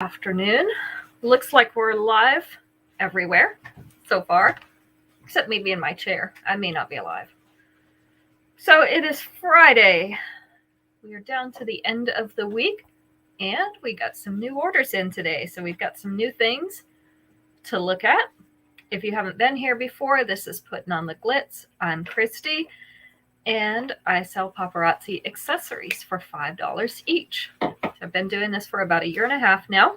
Afternoon. Looks like we're live everywhere so far, except maybe in my chair. I may not be alive. So it is Friday. We are down to the end of the week, and we got some new orders in today. So we've got some new things to look at. If you haven't been here before, this is Putting on the Glitz. I'm Christy, and I sell paparazzi accessories for $5 each. I've been doing this for about a year and a half now,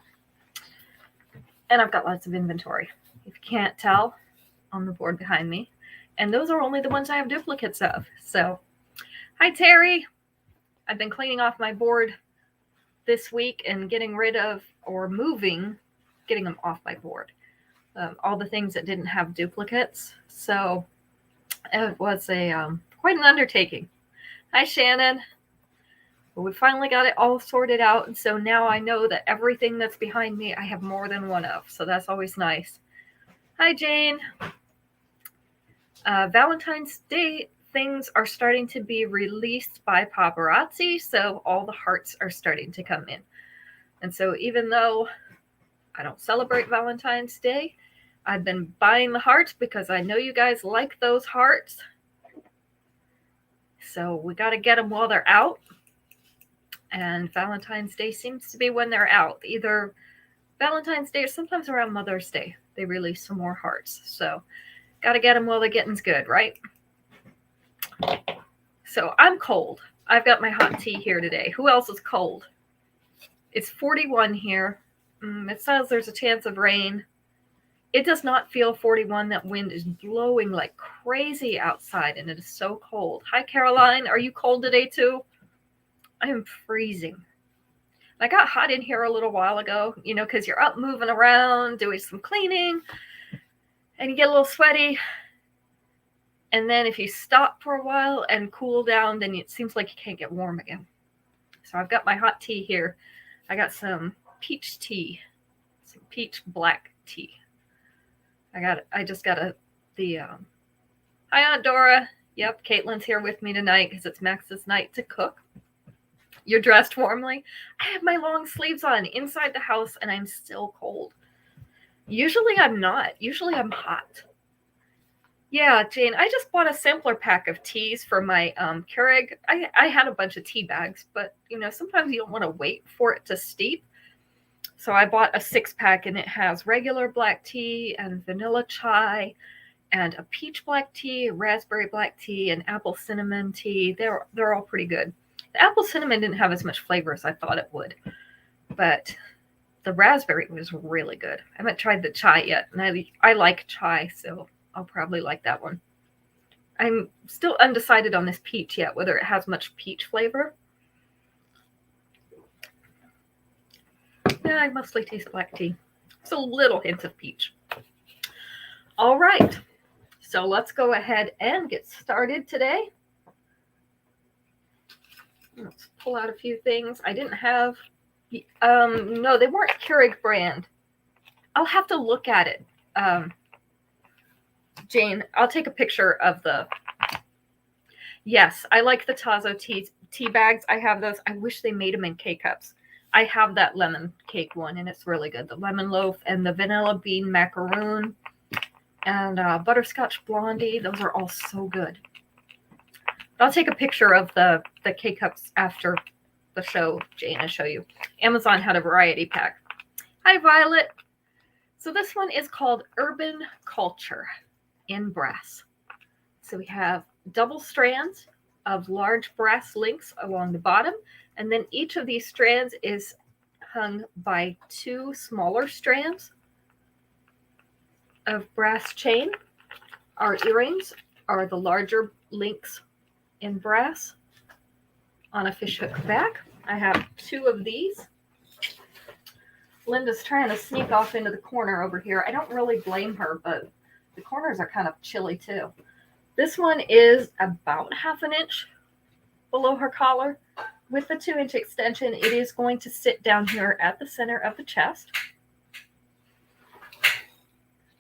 and I've got lots of inventory. If you can't tell on the board behind me, and those are only the ones I have duplicates of. So, hi Terry. I've been cleaning off my board this week and getting rid of or getting them off my board. All the things that didn't have duplicates. So it was quite an undertaking. Hi Shannon. But we finally got it all sorted out, and so now I know that everything that's behind me I have more than one of, so that's always nice. Hi Jane. Valentine's Day things are starting to be released by paparazzi, so all the hearts are starting to come in. And so even though I don't celebrate Valentine's Day, I've been buying the hearts because I know you guys like those hearts. So we got to get them while they're out. And Valentine's Day seems to be when they're out. Either Valentine's Day or sometimes around Mother's Day, they release some more hearts. So got to get them while the getting's good, right? So I'm cold. I've got my hot tea here today. Who else is cold? It's 41 here. It says there's a chance of rain. It does not feel 41. That wind is blowing like crazy outside, and it is so cold. Hi, Caroline. Are you cold today too? I am freezing. I got hot in here a little while ago, because you're up moving around, doing some cleaning, and you get a little sweaty. And then if you stop for a while and cool down, then it seems like you can't get warm again. So I've got my hot tea here. I got some peach tea, some peach black tea. I just got hi Aunt Dora. Yep, Caitlin's here with me tonight because it's Max's night to cook. You're dressed warmly. I have my long sleeves on inside the house, and I'm still cold. Usually I'm not. Usually I'm hot. Yeah, Jane, I just bought a sampler pack of teas for my Keurig. I had a bunch of tea bags, but, sometimes you don't want to wait for it to steep. So I bought a 6-pack, and it has regular black tea and vanilla chai and a peach black tea, raspberry black tea, and apple cinnamon tea. They're all pretty good. The apple cinnamon didn't have as much flavor as I thought it would, but the raspberry was really good. I haven't tried the chai yet, and I like chai, so I'll probably like that one. I'm still undecided on this peach yet, whether it has much peach flavor. Yeah, I mostly taste black tea. It's a little hint of peach. All right, so let's go ahead and get started today. Let's pull out a few things. I didn't have, no, they weren't Keurig brand. I'll have to look at it. Jane, I'll take a picture of yes, I like the Tazo tea bags. I have those. I wish they made them in K-cups. I have that lemon cake one, and it's really good. The lemon loaf and the vanilla bean macaroon and butterscotch blondie. Those are all so good. I'll take a picture of the K-cups after the show, Jane, and show you. Amazon had a variety pack. Hi, Violet. So this one is called Urban Culture in brass. So we have double strands of large brass links along the bottom, and then each of these strands is hung by 2 smaller strands of brass chain. Our earrings are the larger links in brass on a fishhook back. I have 2 of these. Linda's trying to sneak off into the corner over here. I don't really blame her, but the corners are kind of chilly too. This one is about 1/2 inch below her collar. With the 2-inch extension, it is going to sit down here at the center of the chest.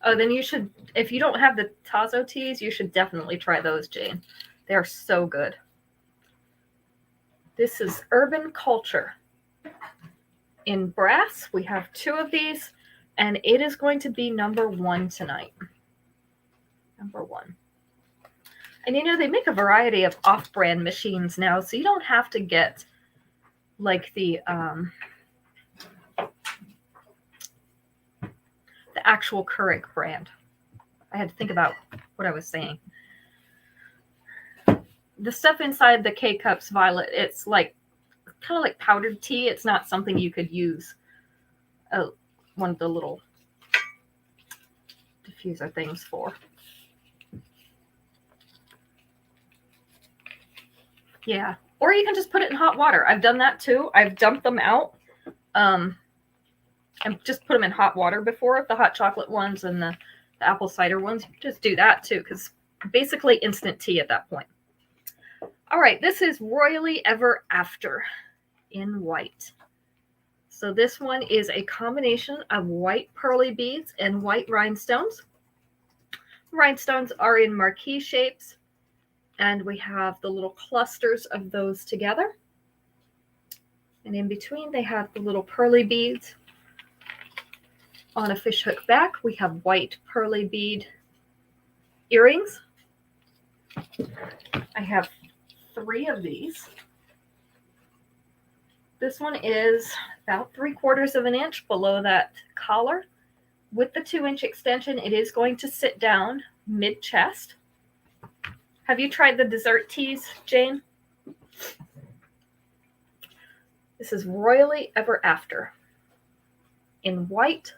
Oh, then you should, if you don't have the Tazo teas, you should definitely try those, Jane. They're so good. This is Urban Culture. In brass, we have 2 of these, and it is going to be number 1 tonight. Number 1. And you know, they make a variety of off-brand machines now, so you don't have to get like the actual Keurig brand. I had to think about what I was saying. The stuff inside the K-Cups, Violet, it's like kind of like powdered tea. It's not something you could use one of the little diffuser things for. Yeah. Or you can just put it in hot water. I've done that too. I've dumped them out and just put them in hot water before, the hot chocolate ones and the apple cider ones. You can just do that too, because basically instant tea at that point. All right, this is Royally Ever After in white. So this one is a combination of white pearly beads and white rhinestones. Rhinestones are in marquee shapes, and we have the little clusters of those together. And in between, they have the little pearly beads. On a fishhook back, we have white pearly bead earrings. I have 3 of these. This one is about 3/4 of an inch below that collar. With the 2-inch extension, it is going to sit down mid-chest. Have you tried the dessert teas, Jane? This is Royally Ever After in white.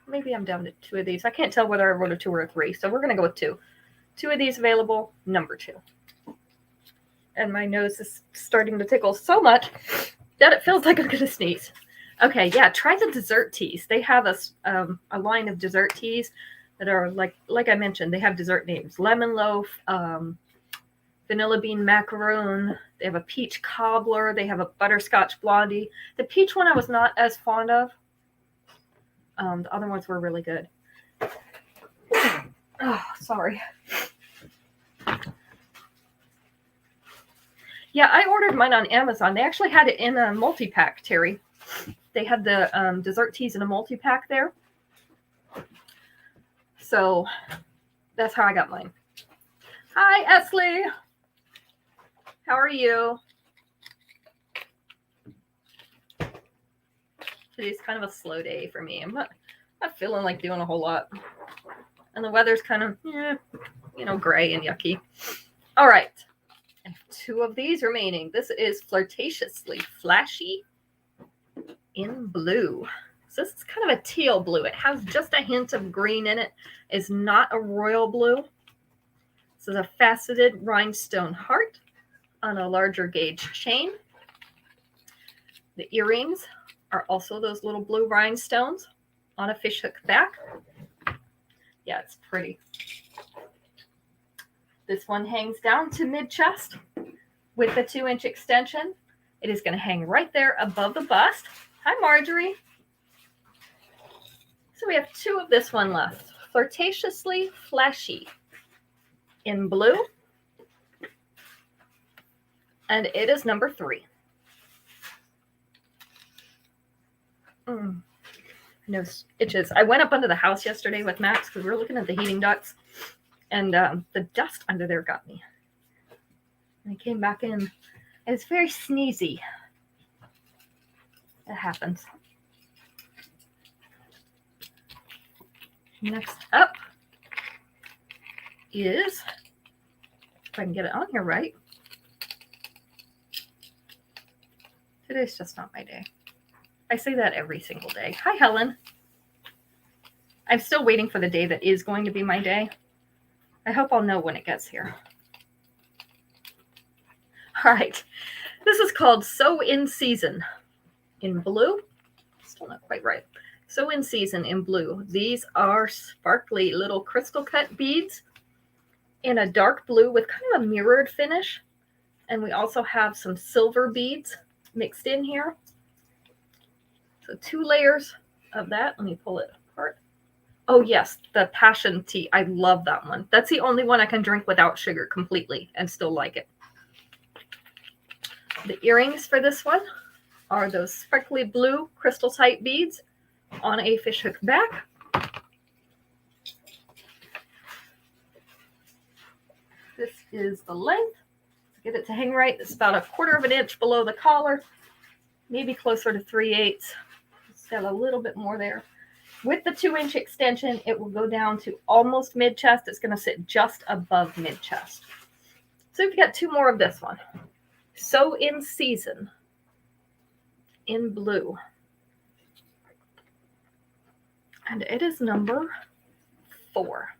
Maybe I'm down to 2 of these. I can't tell whether I wrote a 2 or a 3, so we're going to go with 2. 2 of these available, number 2. And my nose is starting to tickle so much that it feels like I'm going to sneeze. Okay, yeah, try the dessert teas. They have a line of dessert teas that are like I mentioned, they have dessert names. Lemon loaf, vanilla bean macaroon. They have a peach cobbler. They have a butterscotch blondie. The peach one I was not as fond of. The other ones were really good. Oh, sorry. Yeah, I ordered mine on Amazon. They actually had it in a multi-pack, Terry. They had the dessert teas in a multi-pack there. So that's how I got mine. Hi, Esley. How are you? Today's kind of a slow day for me. I'm not feeling like doing a whole lot. And the weather's kind of, gray and yucky. All right. I have 2 of these remaining. This is Flirtatiously Flashy in blue. So this is kind of a teal blue. It has just a hint of green in it. It's not a royal blue. This is a faceted rhinestone heart on a larger gauge chain. The earrings are also those little blue rhinestones on a fishhook back. Yeah, it's pretty. This one hangs down to mid-chest with the 2-inch extension. It is going to hang right there above the bust. Hi, Marjorie. So we have 2 of this one left. Flirtatiously Flashy in blue. And it is number 3. Nose itches. I went up under the house yesterday with Max because we were looking at the heating ducts. And the dust under there got me. And I came back in. It's very sneezy. It happens. Next up is, if I can get it on here right. Today's just not my day. I say that every single day. Hi, Helen. I'm still waiting for the day that is going to be my day. I hope I'll know when it gets here. All right. This is called So In Season in blue. Still not quite right. So In Season in blue. These are sparkly little crystal cut beads in a dark blue with kind of a mirrored finish. And we also have some silver beads mixed in here. So 2 layers of that. Let me pull it apart. Oh, yes, the passion tea. I love that one. That's the only one I can drink without sugar completely and still like it. The earrings for this one are those sparkly blue crystal type beads on a fishhook back. This is the length. To get it to hang right, it's about 1/4 inch below the collar, maybe closer to 3/8. It's got a little bit more there. With the 2-inch extension, it will go down to almost mid-chest. It's going to sit just above mid-chest. So we've got 2 more of this one. So in Season, in blue. And it is number 4.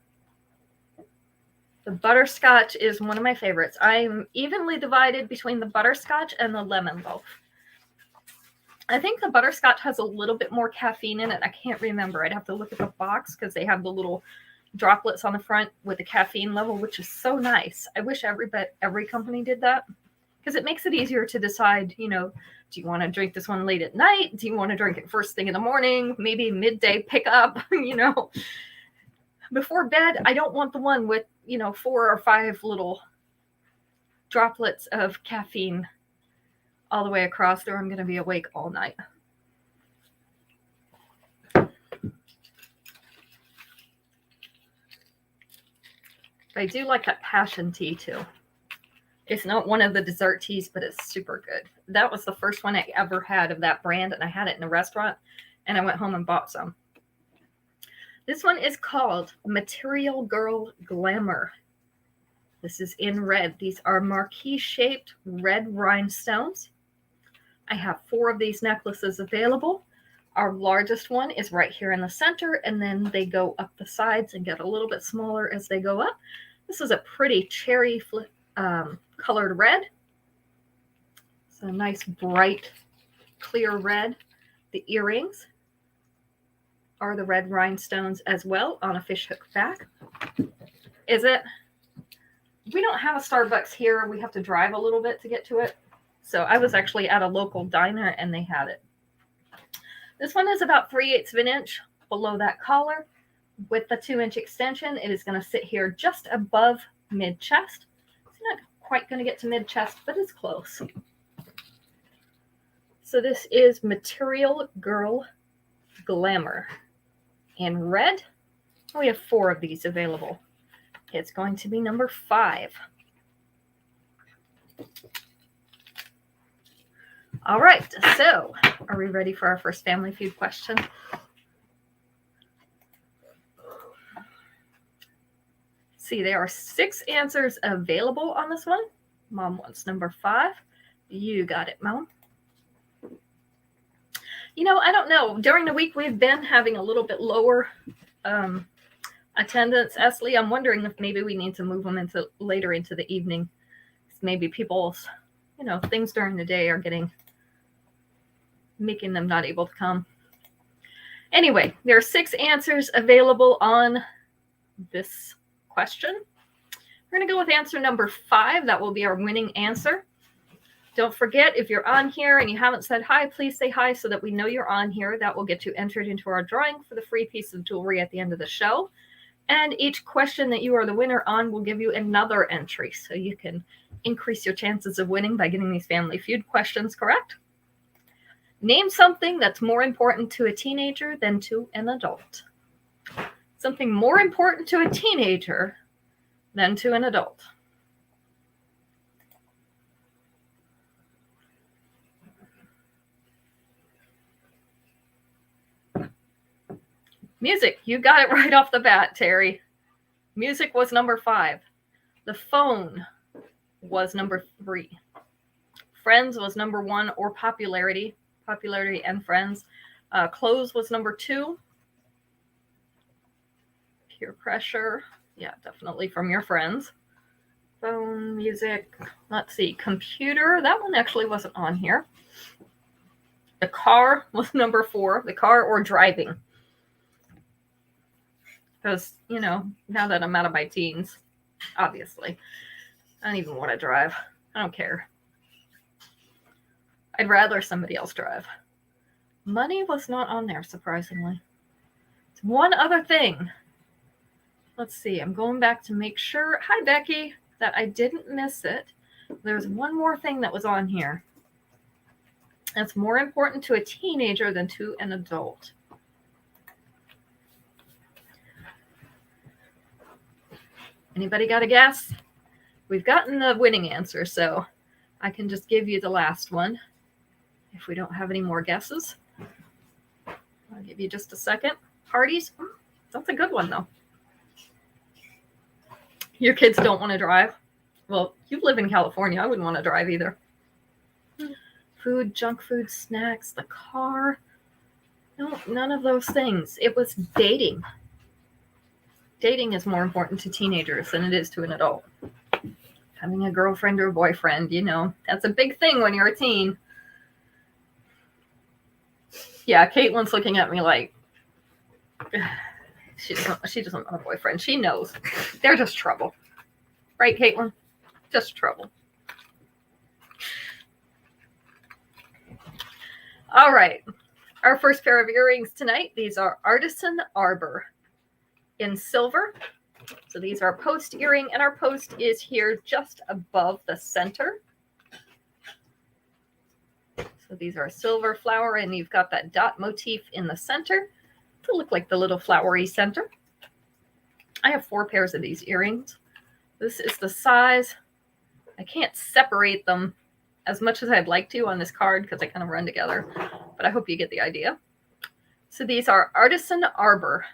The butterscotch is one of my favorites. I'm evenly divided between the butterscotch and the lemon loaf. I think the butterscotch has a little bit more caffeine in it. I can't remember. I'd have to look at the box because they have the little droplets on the front with the caffeine level, which is so nice. I wish every company did that because it makes it easier to decide, do you want to drink this one late at night? Do you want to drink it first thing in the morning? Maybe midday pickup, Before bed, I don't want the one with, 4 or 5 little droplets of caffeine all the way across there. I'm going to be awake all night. I do like that passion tea too. It's not one of the dessert teas, but it's super good. That was the first one I ever had of that brand, and I had it in a restaurant, and I went home and bought some. This one is called Material Girl Glamour. This is in red. These are marquee-shaped red rhinestones. I have 4 of these necklaces available. Our largest one is right here in the center, and then they go up the sides and get a little bit smaller as they go up. This is a pretty cherry colored red. It's a nice, bright, clear red. The earrings are the red rhinestones as well on a fishhook back. Is it? We don't have a Starbucks here. We have to drive a little bit to get to it. So I was actually at a local diner and they had it. This one is about 3/8 of an inch below that collar. With the 2-inch extension, it is going to sit here just above mid-chest. It's not quite going to get to mid-chest, but it's close. So this is Material Girl Glamour in red. We have 4 of these available. It's going to be number 5. All right, so are we ready for our first Family Feud question? See, there are 6 answers available on this one. Mom wants number 5. You got it, Mom. I don't know. During the week, we've been having a little bit lower attendance. Esley, I'm wondering if maybe we need to move them later into the evening. Maybe people's, things during the day are making them not able to come. Anyway, there are 6 answers available on this question. We're going to go with answer number 5. That will be our winning answer. Don't forget, if you're on here and you haven't said hi, please say hi so that we know you're on here. That will get you entered into our drawing for the free piece of jewelry at the end of the show. And each question that you are the winner on will give you another entry. So you can increase your chances of winning by getting these Family Feud questions correct. Name something that's more important to a teenager than to an adult. Something more important to a teenager than to an adult. Music, you got it right off the bat, Terry. Music was number 5. The phone was number 3. Friends was number 1, or popularity and friends. Clothes was number 2. Peer pressure, yeah, definitely from your friends. Phone, music, let's see, computer, that one actually wasn't on here. The car was number 4, the car or driving. Because, now that I'm out of my teens, obviously, I don't even want to drive. I don't care. I'd rather somebody else drive. Money was not on there, surprisingly. One other thing. Let's see. I'm going back to make sure, hi, Becky, that I didn't miss it. There's one more thing that was on here. That's more important to a teenager than to an adult. Anybody got a guess? We've gotten the winning answer, so I can just give you the last one if we don't have any more guesses. I'll give you just a second. Hardee's. That's a good one, though. Your kids don't want to drive? Well, you live in California. I wouldn't want to drive either. Food, junk food, snacks, the car. No, none of those things. It was dating. Dating is more important to teenagers than it is to an adult. Having a girlfriend or a boyfriend, you know, that's a big thing when you're a teen. Yeah, Caitlin's looking at me like she doesn't want a boyfriend. She knows. They're just trouble. Right, Caitlin? Just trouble. All right. Our first pair of earrings tonight, these are Artisan Arbor in silver. So these are post earring, and our post is here just above the center. So these are a silver flower, and you've got that dot motif in the center to look like the little flowery center. I have 4 pairs of these earrings. This is the size. I can't separate them as much as I'd like to on this card because they kind of run together, but I hope you get the idea. So these are Artisan Arbor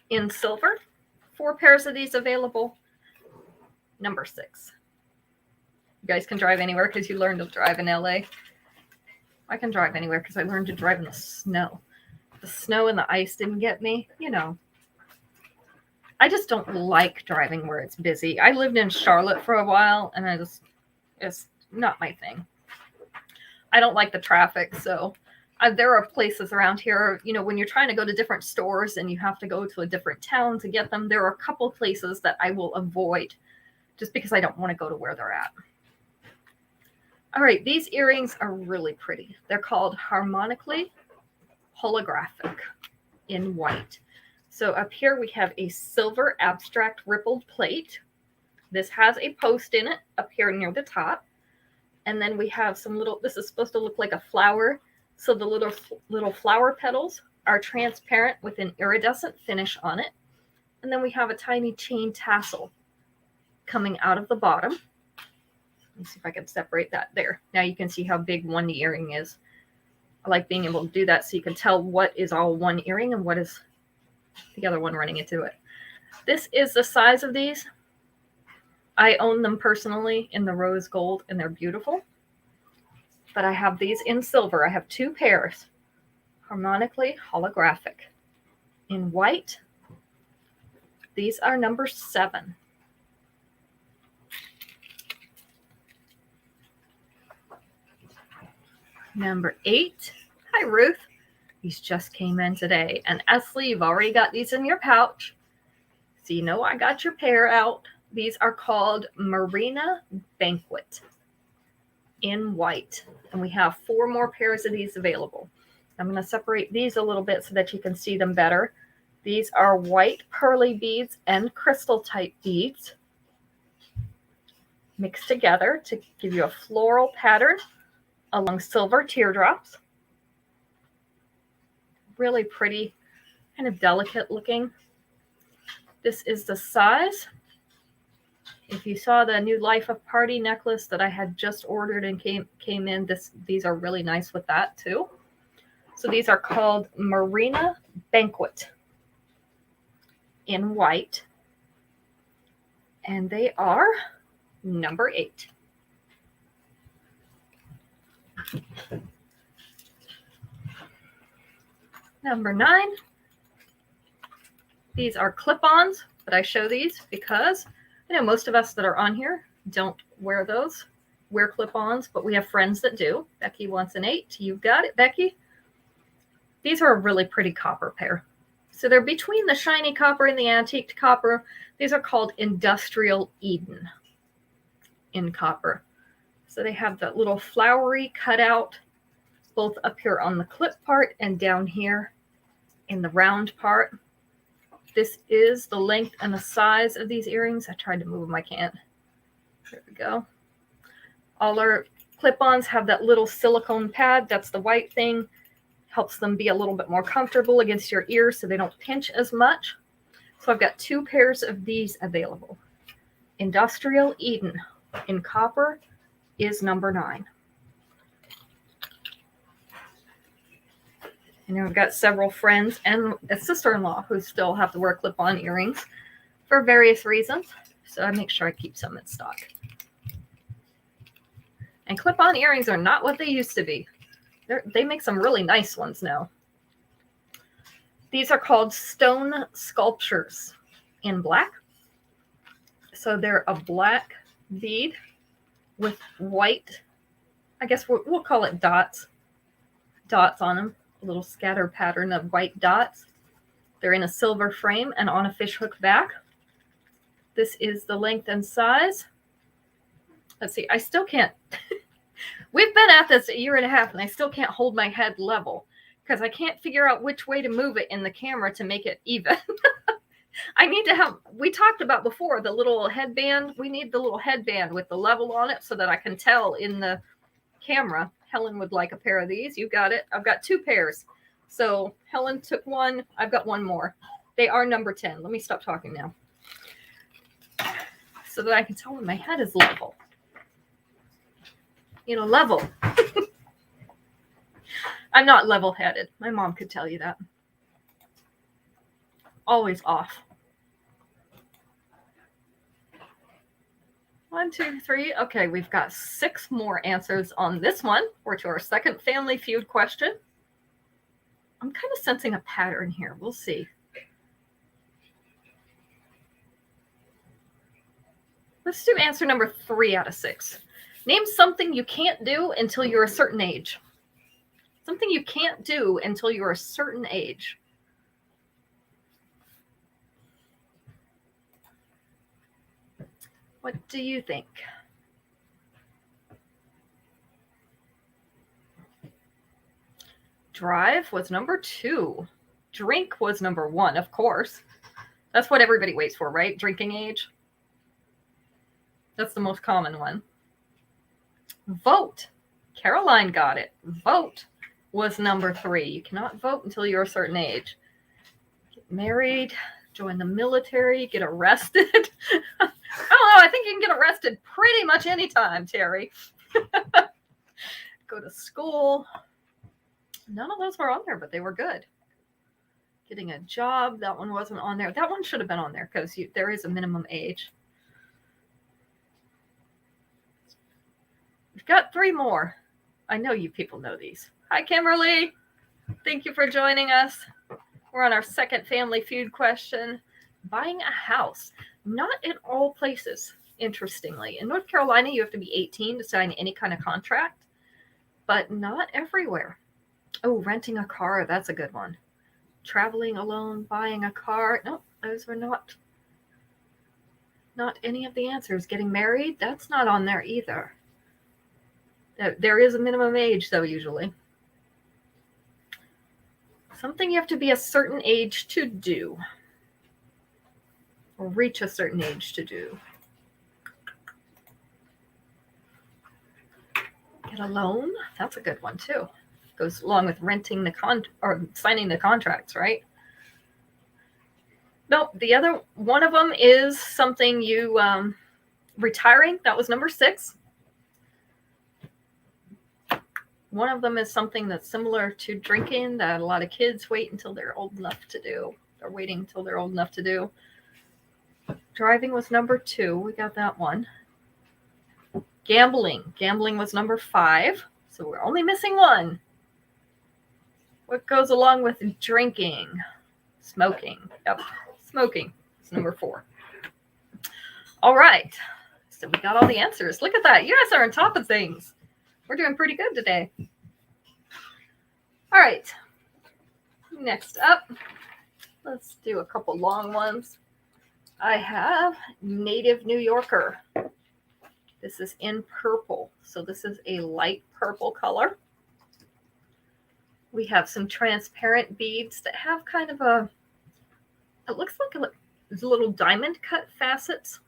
in silver. 4 pairs of these available. Number 6. You guys can drive anywhere because you learned to drive in LA. I can drive anywhere because I learned to drive in the snow. The snow and the ice didn't get me, you know. I just don't like driving where it's busy. I lived in Charlotte for a while, and it's not my thing. I don't like the traffic, so there are places around here, you know, when you're trying to go to different stores and you have to go to a different town to get them, there are a couple places that I will avoid just because I don't want to go to where they're at. All right, these earrings are really pretty. They're called Harmonically Holographic in white. So up here we have a silver abstract rippled plate. This has a post in it up here near the top. And then we have some little, this is supposed to look like a flower. So the little flower petals are transparent with an iridescent finish on it. And then we have a tiny chain tassel coming out of the bottom. Let me see if I can separate that there. Now you can see how big one earring is. I like being able to do that so you can tell what is all one earring and what is the other one running into it. This is the size of these. I own them personally in the rose gold, and they're beautiful. But I have these in silver. I have 2 pairs. Harmonically Holographic in white. These are number 7. Number 8. Hi, Ruth. These just came in today. And Esley, you've already got these in your pouch. So you know I got your pair out. These are called Marina Banquet in white. And we have 4 more pairs of these available. I'm going to separate these a little bit so that you can see them better. These are white pearly beads and crystal type beads mixed together to give you a floral pattern along silver teardrops. Really pretty, kind of delicate looking. This is the size. If you saw the new Life of Party necklace that I had just ordered and came in, these are really nice with that too. So these are called Marina Banquet in white. And they are number 8. Number 9. These are clip-ons, but I show these because I know most of us that are on here don't wear those, wear clip-ons, but we have friends that do. Becky wants an 8. You've got it, Becky. These are a really pretty copper pair. So they're between the shiny copper and the antiqued copper. These are called Industrial Eden in copper. So they have that little flowery cutout both up here on the clip part and down here in the round part. This is the length and the size of these earrings. I tried to move them. I can't. There we go. All are Clip-ons have that little silicone pad. That's the white thing. Helps them be a little bit more comfortable against your ears so they don't pinch as much. So I've got 2 pairs of these available. Industrial Eden in copper is number 9. And I've got several friends and a sister-in-law who still have to wear clip-on earrings for various reasons. So I make sure I keep some in stock. And clip-on earrings are not what they used to be. They make some really nice ones now. These are called stone sculptures in black. So they're a black bead with white, I guess we'll call it dots on them. A little scatter pattern of white dots. They're in a silver frame and on a fishhook back. This is the length and size. Let's see, I still can't. We've been at this a year and a half and I still can't hold my head level because I can't figure out which way to move it in the camera to make it even. I need to have, we talked about before, the little headband. We need the little headband with the level on it so that I can tell in the camera. Helen would like a pair of these. You got it. I've got 2 pairs. So Helen took one. I've got one more. They are number 10. Let me stop talking now so that I can tell when my head is level. You know, level. I'm not level-headed. My mom could tell you that. Always off. 1, 2, 3. Okay, we've got 6 more answers on this one. We're to our second Family Feud question. I'm kind of sensing a pattern here. We'll see. Let's do answer number 3 out of 6. Name something you can't do until you're a certain age. Something you can't do until you're a certain age. What do you think? Drive was number 2. Drink was number 1, of course. That's what everybody waits for, right? Drinking age. That's the most common one. Vote. Caroline got it. Vote was number 3. You cannot vote until you're a certain age. Get married, join the military, get arrested. I don't know. I think you can get arrested pretty much anytime, Terry. Go to school. None of those were on there, but they were good. Getting a job. That one wasn't on there. That one should have been on there because there is a minimum age. We've got 3 more. I know you people know these. Hi, Kimberly. Thank you for joining us. We're on our second Family Feud question. Buying a house. Not in all places, interestingly. In North Carolina, you have to be 18 to sign any kind of contract, but not everywhere. Oh, renting a car. That's a good one. Traveling alone, buying a car. No, those were not any of the answers. Getting married. That's not on there either. There is a minimum age, though, usually. Something you have to be a certain age to do. Or reach a certain age to do. Get a loan. That's a good one, too. Goes along with renting or signing the contracts, right? No, the other one of them is something you retiring. That was number 6. One of them is something that's similar to drinking that a lot of kids wait until they're old enough to do. They're waiting until they're old enough to do. Driving was number 2. We got that one. Gambling. Gambling was number 5. So we're only missing 1. What goes along with drinking? Smoking. Yep. Smoking is number 4. All right. So we got all the answers. Look at that. You guys are on top of things. We're doing pretty good today. All right. Next up, let's do a couple long ones. I have Native New Yorker. This is in purple. So this is a light purple color. We have some transparent beads that have kind of it looks like a little diamond cut facets.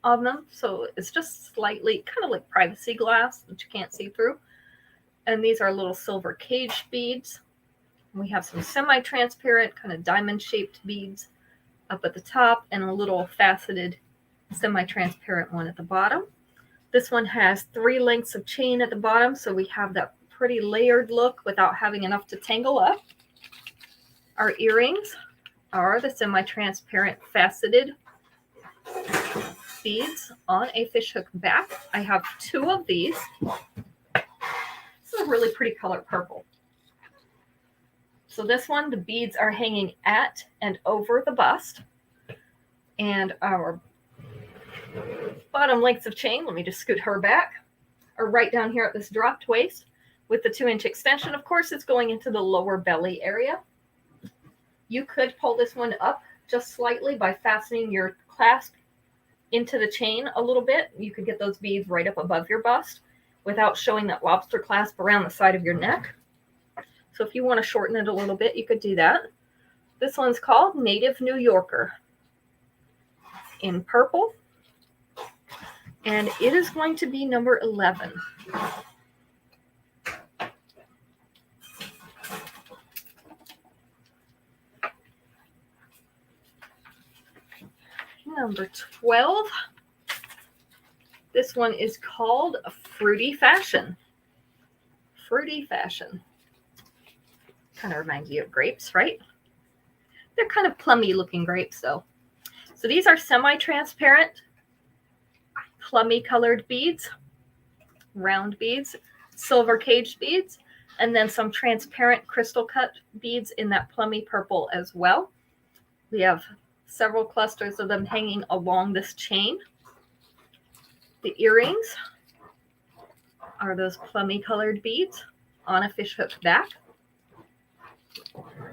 on them. So it's just slightly kind of like privacy glass that you can't see through. And these are little silver cage beads. We have some semi-transparent kind of diamond-shaped beads up at the top and a little faceted semi-transparent one at the bottom. This one has 3 lengths of chain at the bottom, so we have that pretty layered look without having enough to tangle up. Our earrings are the semi-transparent faceted beads on a fishhook back. I have 2 of these. This is a really pretty color, purple. So this one, the beads are hanging at and over the bust. And our bottom lengths of chain, let me just scoot her back, are right down here at this dropped waist with the 2-inch extension. Of course, it's going into the lower belly area. You could pull this one up just slightly by fastening your clasp into the chain a little bit. You could get those beads right up above your bust without showing that lobster clasp around the side of your neck. So if you want to shorten it a little bit, you could do that. This one's called Native New Yorker in purple. And it is going to be number 11. Number 12. This one is called Fruity Fashion. Fruity Fashion. Kind of reminds you of grapes, right? They're kind of plummy looking grapes though. So these are semi-transparent, plummy colored beads, round beads, silver caged beads, and then some transparent crystal cut beads in that plummy purple as well. We have several clusters of them hanging along this chain. The earrings are those plummy colored beads on a fishhook back.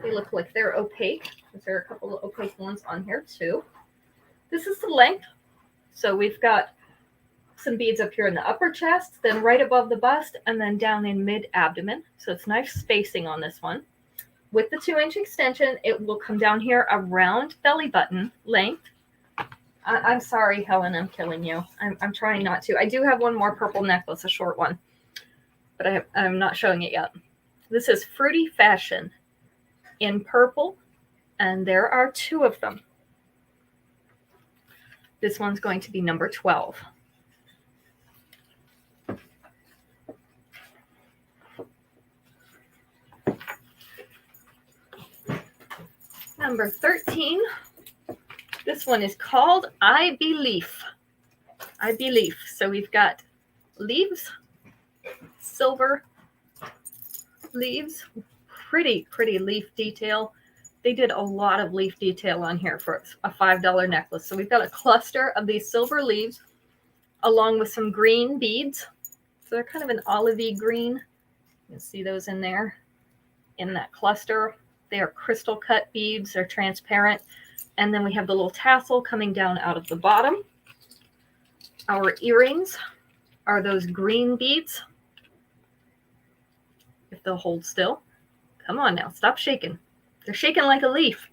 They look like they're opaque. There are a couple of opaque ones on here too. This is the length. So we've got some beads up here in the upper chest, then right above the bust, and then down in mid-abdomen. So it's nice spacing on this one. With the 2-inch extension, it will come down here around belly button length. I'm sorry, Helen, I'm killing you. I'm trying not to. I do have one more purple necklace, a short one, but I'm not showing it yet. This is Fruity Fashion in purple, and there are 2 of them. This one's going to be number 12. Number 13. This one is called I Believe. I Believe. So we've got leaves, silver leaves, pretty leaf detail. They did a lot of leaf detail on here for a $5 necklace. So we've got a cluster of these silver leaves along with some green beads. So they're kind of an olivey green. You can see those in there in that cluster. They are crystal cut beads. They're transparent. And then we have the little tassel coming down out of the bottom. Our earrings are those green beads. If they'll hold still. Come on now, stop shaking. They're shaking like a leaf.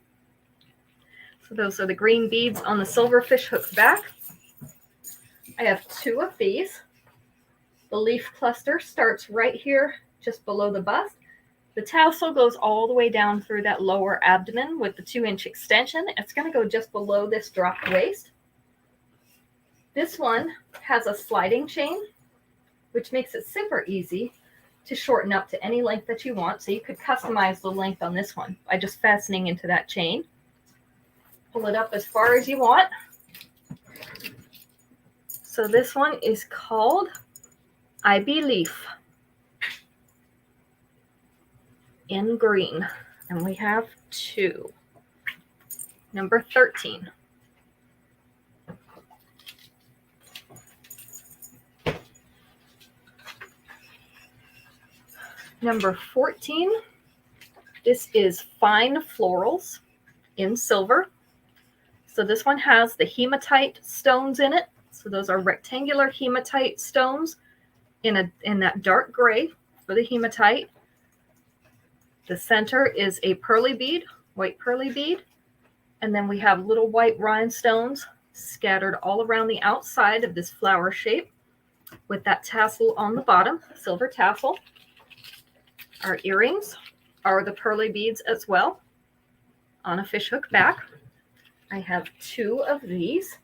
So those are the green beads on the silver fishhook back. I have 2 of these. The leaf cluster starts right here, just below the bust. The tassel goes all the way down through that lower abdomen with the 2-inch extension. It's going to go just below this dropped waist. This one has a sliding chain, which makes it super easy to shorten up to any length that you want. So you could customize the length on this one by just fastening into that chain. Pull it up as far as you want. So this one is called I Believe in green, and we have 2. Number 13. Number 14. This is Fine Florals in silver. So this one has the hematite stones in it. So those are rectangular hematite stones in that dark gray for the hematite. The center is a pearly bead, white pearly bead. And then we have little white rhinestones scattered all around the outside of this flower shape with that tassel on the bottom, silver tassel. Our earrings are the pearly beads as well on a fishhook back. I have 2 of these.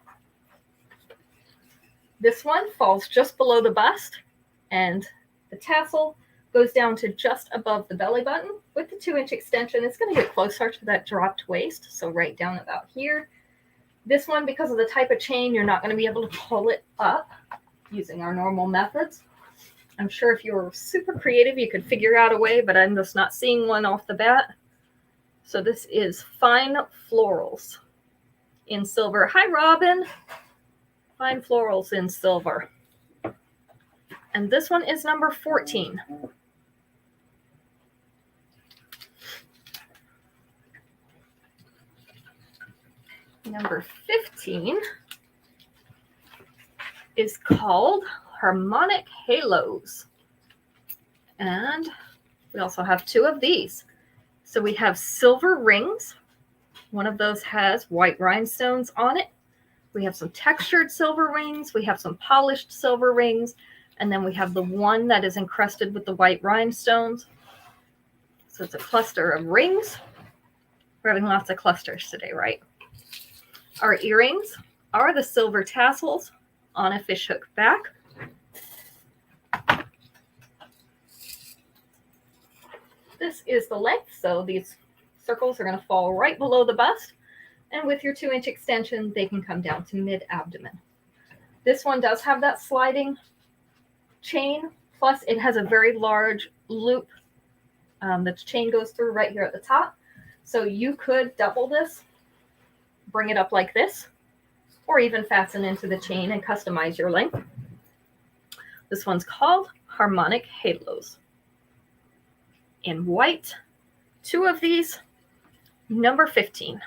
This one falls just below the bust, and the tassel goes down to just above the belly button. With the 2-inch extension, it's going to get closer to that dropped waist, so right down about here. This one, because of the type of chain, you're not going to be able to pull it up using our normal methods. I'm sure if you were super creative, you could figure out a way, but I'm just not seeing one off the bat. So this is Fine Florals in silver. Hi, Robin. Fine Florals in silver. And this one is number 14. Number 15 is called Harmonic Halos. And we also have 2 of these. So we have silver rings. One of those has white rhinestones on it. We have some textured silver rings. We have some polished silver rings. And then we have the one that is encrusted with the white rhinestones. So it's a cluster of rings. We're having lots of clusters today, right? Our earrings are the silver tassels on a fishhook back. This is the length, so these circles are going to fall right below the bust. And with your 2-inch extension, they can come down to mid-abdomen. This one does have that sliding chain, plus it has a very large loop that the chain goes through right here at the top. So you could double this, bring it up like this, or even fasten into the chain and customize your length. This one's called Harmonic Halos. In white, 2 of these, number 15.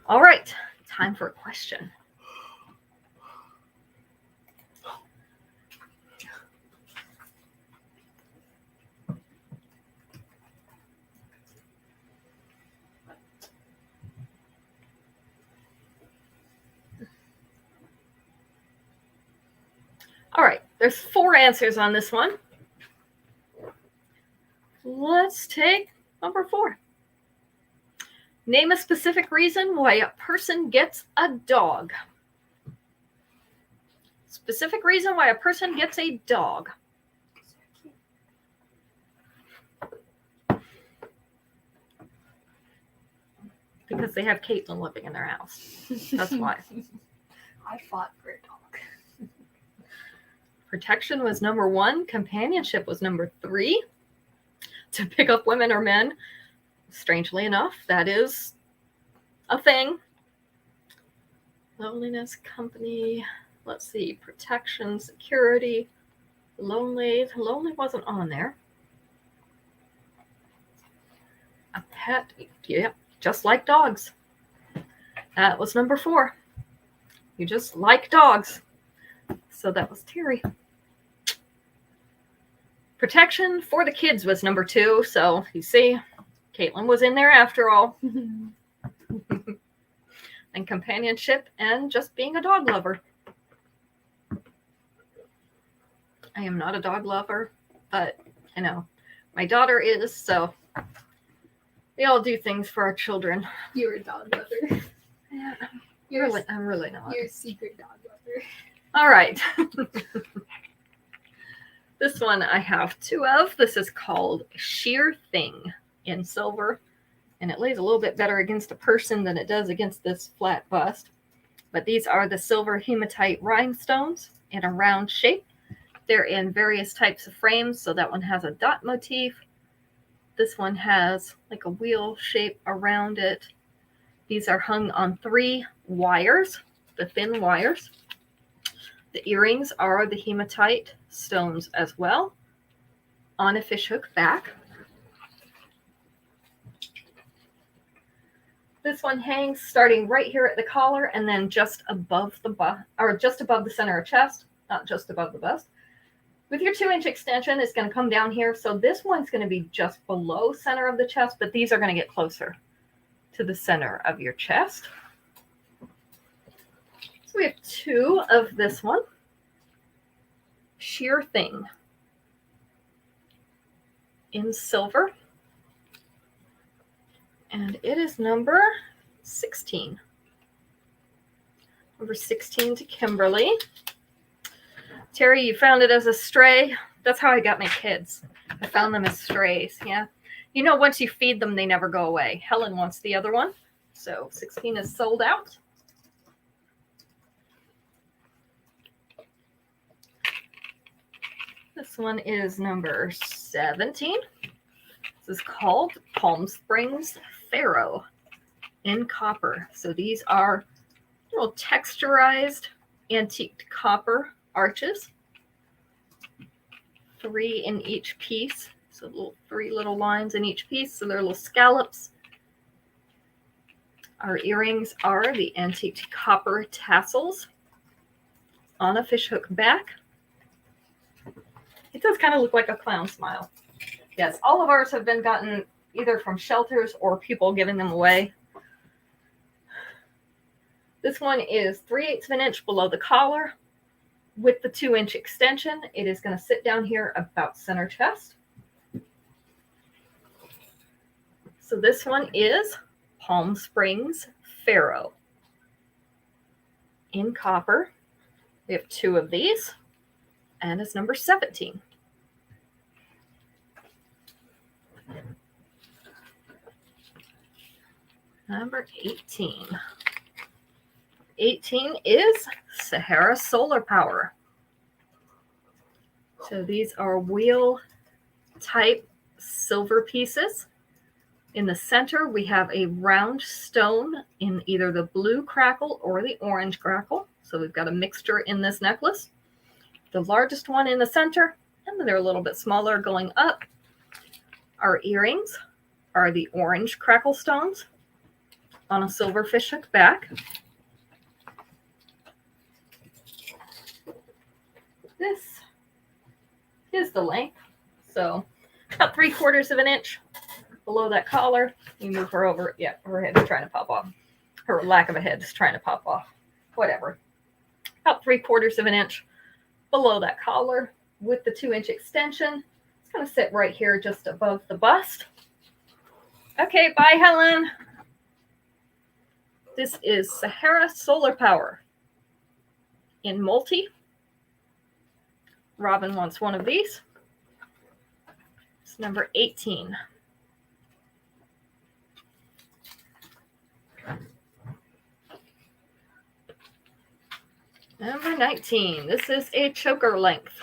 All right, time for a question. All right, there's 4 answers on this one. Let's take number 4. Name a specific reason why a person gets a dog. Specific reason why a person gets a dog. Because they have Caitlin living in their house. That's why. I fought for a dog. Protection was number 1. Companionship was number 3. To pick up women or men, strangely enough, that is a thing. Loneliness, company, let's see, protection, security, lonely. Lonely wasn't on there. A pet, yeah, just like dogs. That was number 4. You just like dogs. So that was Terry. Protection for the kids was number 2. So you see, Caitlin was in there after all. And companionship and just being a dog lover. I am not a dog lover, but you know, my daughter is, so we all do things for our children. You're a dog lover. Yeah, You're I'm really not. You're a secret dog lover. All right. This one I have 2 of. This is called Sheer Thing in silver. And it lays a little bit better against a person than it does against this flat bust. But these are the silver hematite rhinestones in a round shape. They're in various types of frames. So that one has a dot motif. This one has like a wheel shape around it. These are hung on 3 wires, the thin wires. The earrings are the hematite stones as well on a fishhook back. This one hangs starting right here at the collar and then just above the center of chest, not just above the bust. With your 2-inch extension, it's going to come down here. So this one's going to be just below center of the chest, but these are going to get closer to the center of your chest. So we have 2 of this one. Sheer Thing in silver. And it is number 16. Number 16 to Kimberly. Terry, you found it as a stray. That's how I got my kids. I found them as strays, yeah. You know, once you feed them, they never go away. Helen wants the other one. So 16 is sold out. This one is number 17. This is called Palm Springs Pharaoh in copper. So these are little texturized antique copper arches. 3 in each piece. So 3 little lines in each piece. So they're little scallops. Our earrings are the antique copper tassels on a fishhook back. It does kind of look like a clown smile. Yes, all of ours have been gotten either from shelters or people giving them away. This one is 3/8 of an inch below the collar with the 2-inch extension. It is going to sit down here about center chest. So this one is Palm Springs Pharaoh in copper. We have 2 of these, and it's number 17. Number 18. 18 is Sahara Solar Power. So these are wheel type silver pieces. In the center, we have a round stone in either the blue crackle or the orange crackle. So we've got a mixture in this necklace. The largest one in the center, and then they're a little bit smaller going up. Our earrings are the orange crackle stones on a silver fishhook back. This is the length. So about 3/4 of an inch below that collar. You move her over. Yeah, her head is trying to pop off. Her lack of a head is trying to pop off. Whatever. About 3/4 of an inch below that collar with the 2-inch extension. It's going to sit right here just above the bust. Okay, bye, Helen. This is Sahara Solar Power in multi. Robin wants one of these. It's number 18. Number 19. This is a choker length.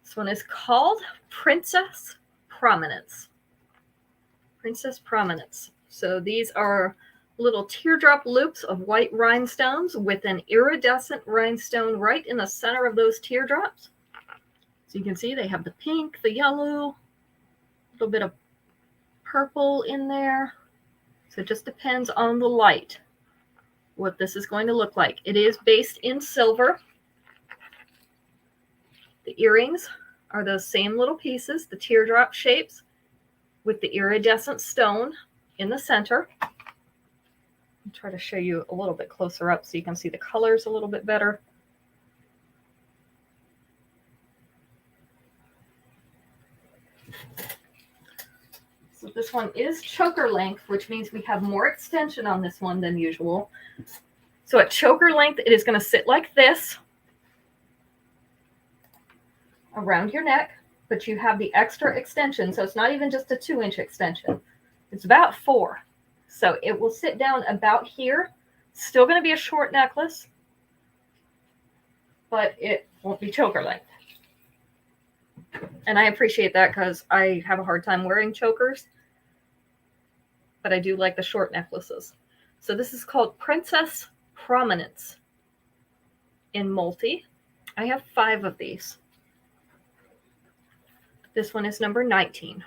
This one is called Princess Prominence. Princess Prominence. So these are little teardrop loops of white rhinestones with an iridescent rhinestone right in the center of those teardrops. So you can see they have the pink, the yellow, a little bit of purple in there. So it just depends on the light what this is going to look like. It is based in silver. The earrings are those same little pieces, the teardrop shapes with the iridescent stone in the center. I'll try to show you a little bit closer up so you can see the colors a little bit better. So this one is choker length, which means we have more extension on this one than usual. So at choker length, it is going to sit like this around your neck, but you have the extra extension. So it's not even just a 2-inch extension. It's about 4. So it will sit down about here. Still going to be a short necklace, but it won't be choker length. And I appreciate that because I have a hard time wearing chokers, but I do like the short necklaces. So this is called Princess Prominence in multi. I have 5 of these. This one is number 19.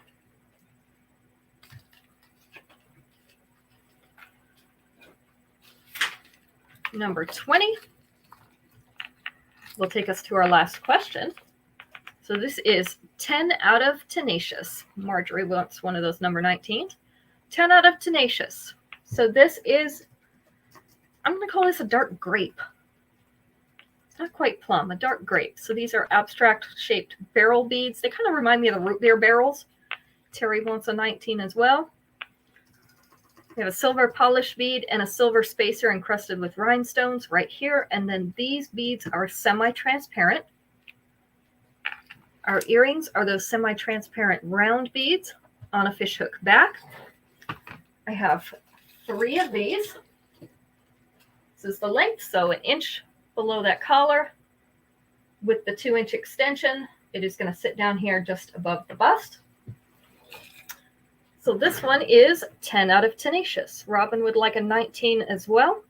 Number 20 will take us to our last question. So this is 10 out of Tenacious. Marjorie wants one of those number 19s. 10 out of Tenacious. So this is, I'm going to call this a dark grape. Not quite plum, a dark grape. So these are abstract shaped barrel beads. They kind of remind me of the root beer barrels. Terry wants a 19 as well. We have a silver polished bead and a silver spacer encrusted with rhinestones right here. And then these beads are semi-transparent. Our earrings are those semi-transparent round beads on a fishhook back. I have 3 of these. This is the length, so an inch below that collar. With the 2-inch extension, it is going to sit down here just above the bust. So this one is 10 out of Tenacious. Robin would like a 19 as well.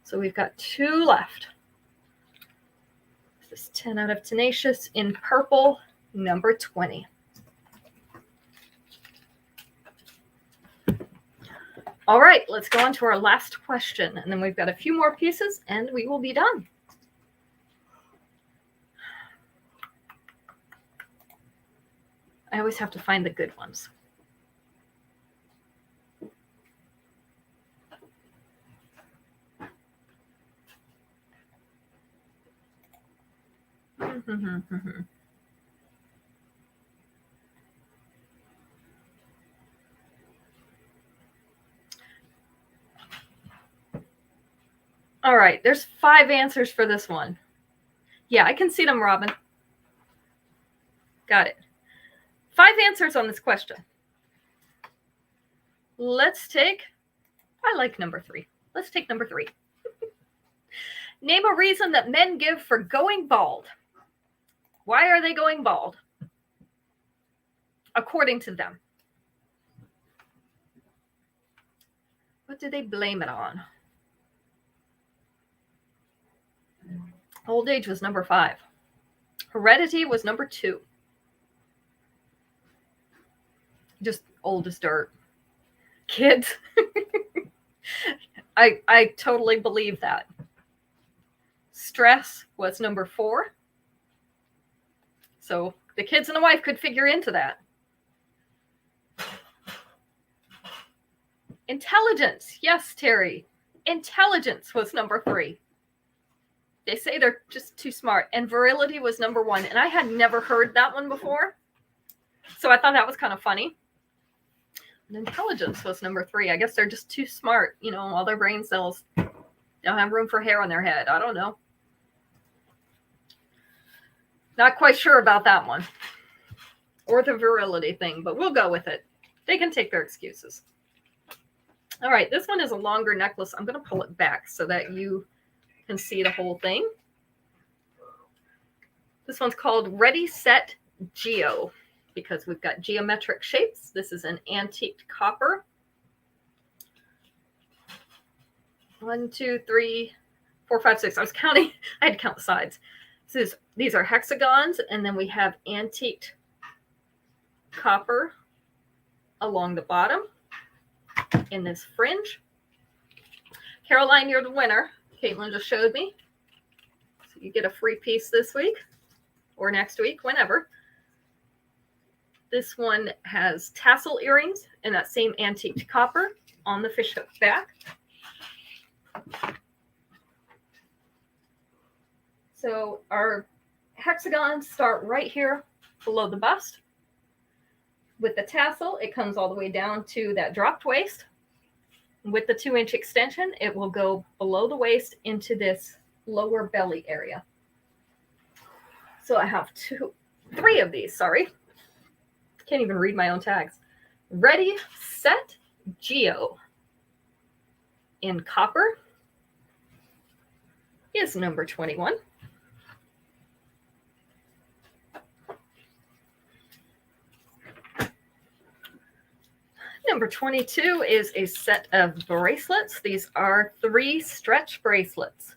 So we've got 2 left. This is 10 out of Tenacious in purple, number 20. All right, let's go on to our last question. And then we've got a few more pieces and we will be done. I always have to find the good ones. All right, there's 5 answers for this one. Yeah, I can see them, Robin. Got it. 5 answers on this question. Let's take, I like number 3. Let's take number 3. Name a reason that men give for going bald. Why are they going bald? According to them. What do they blame it on? Old age was number 5. Heredity was number 2. Just old as dirt. Kids. I totally believe that. Stress was number 4. So the kids and the wife could figure into that. Intelligence. Yes, Terry. Intelligence was number 3. They say they're just too smart. And virility was number 1. And I had never heard that one before. So I thought that was kind of funny. And intelligence was number 3. I guess they're just too smart. You know, all their brain cells don't have room for hair on their head. I don't know. Not quite sure about that one. Or the virility thing, but we'll go with it. They can take their excuses. All right, this one is a longer necklace. I'm going to pull it back so that you can see the whole thing. This one's called Ready, Set, Geo, because we've got geometric shapes. This is an antiqued copper. 1, 2, 3, 4, 5, 6. I was counting. I had to count the sides. These are hexagons, and then we have antiqued copper along the bottom in this fringe. Caroline, you're the winner. Caitlin just showed me. So you get a free piece this week or next week, whenever. This one has tassel earrings in that same antiqued copper on the fishhook back. So our hexagons start right here below the bust. With the tassel, it comes all the way down to that dropped waist. With the 2-inch extension, it will go below the waist into this lower belly area. So I have 3 of these, sorry. Can't even read my own tags. Ready, Set, Geo. In copper is number 21. Number 22 is a set of bracelets. These are 3 stretch bracelets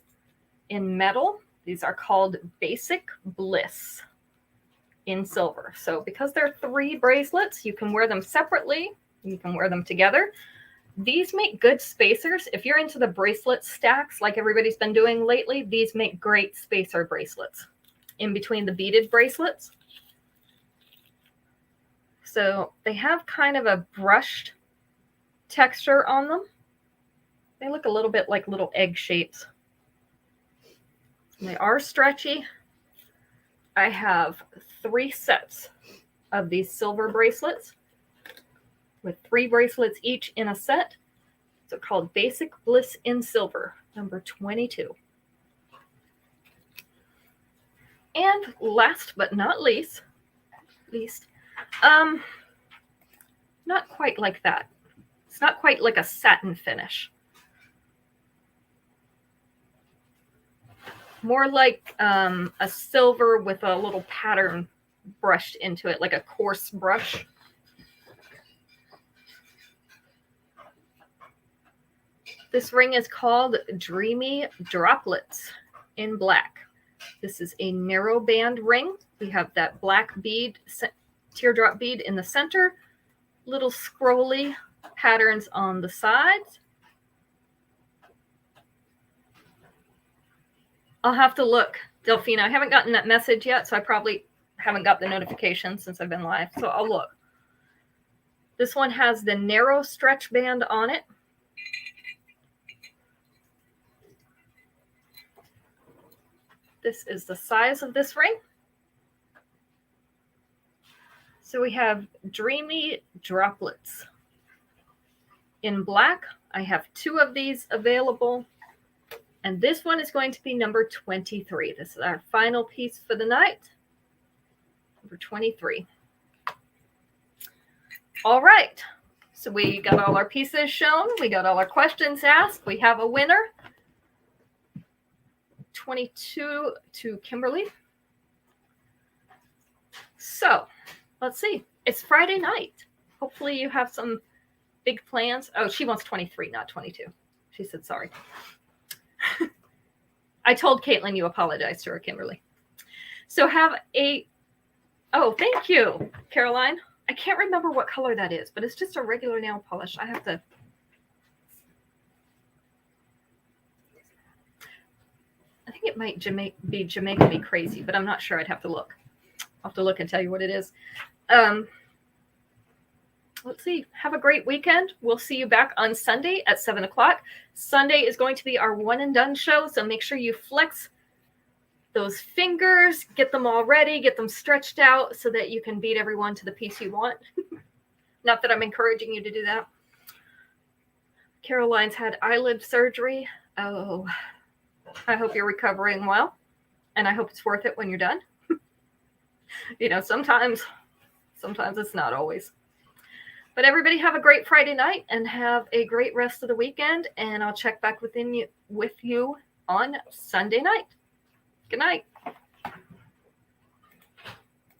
in metal. These are called Basic Bliss in silver. So because they're 3 bracelets, you can wear them separately. You can wear them together. These make good spacers. If you're into the bracelet stacks like everybody's been doing lately, these make great spacer bracelets in between the beaded bracelets. So they have kind of a brushed texture on them. They look a little bit like little egg shapes. And they are stretchy. I have 3 sets of these silver bracelets with 3 bracelets each in a set. So called Basic Bliss in Silver, number 22. And last but not least, not quite like that. It's not quite like a satin finish. More like a silver with a little pattern brushed into it, like a coarse brush. This ring is called Dreamy Droplets in black. This is a narrow band ring. We have that black bead, teardrop bead in the center, little scrolly patterns on the sides. I'll have to look, Delphina. I haven't gotten that message yet, so I probably haven't got the notification since I've been live, so I'll look. This one has the narrow stretch band on it. This is the size of this ring. So we have Dreamy Droplets in black. I have 2 of these available. And this one is going to be number 23. This is our final piece for the night. Number 23. All right. So we got all our pieces shown. We got all our questions asked. We have a winner. 22 to Kimberly. So let's see. It's Friday night. Hopefully you have some big plans. Oh, she wants 23, not 22. She said sorry. I told Caitlin you apologized to her, Kimberly. So oh, thank you, Caroline. I can't remember what color that is, but it's just a regular nail polish. I think it might be Jamaica Me Crazy, but I'm not sure. I'd have to look. I'll have to look and tell you what it is. Let's see. Have a great weekend. We'll see you back on Sunday at 7 o'clock. Sunday is going to be our one and done show, so make sure you flex those fingers, get them all ready, get them stretched out so that you can beat everyone to the piece you want. Not that I'm encouraging you to do that. Caroline's had eyelid surgery. Oh, I hope you're recovering well, and I hope it's worth it when you're done. You know, sometimes it's not always. But everybody have a great Friday night and have a great rest of the weekend. And I'll check back with you on Sunday night. Good night.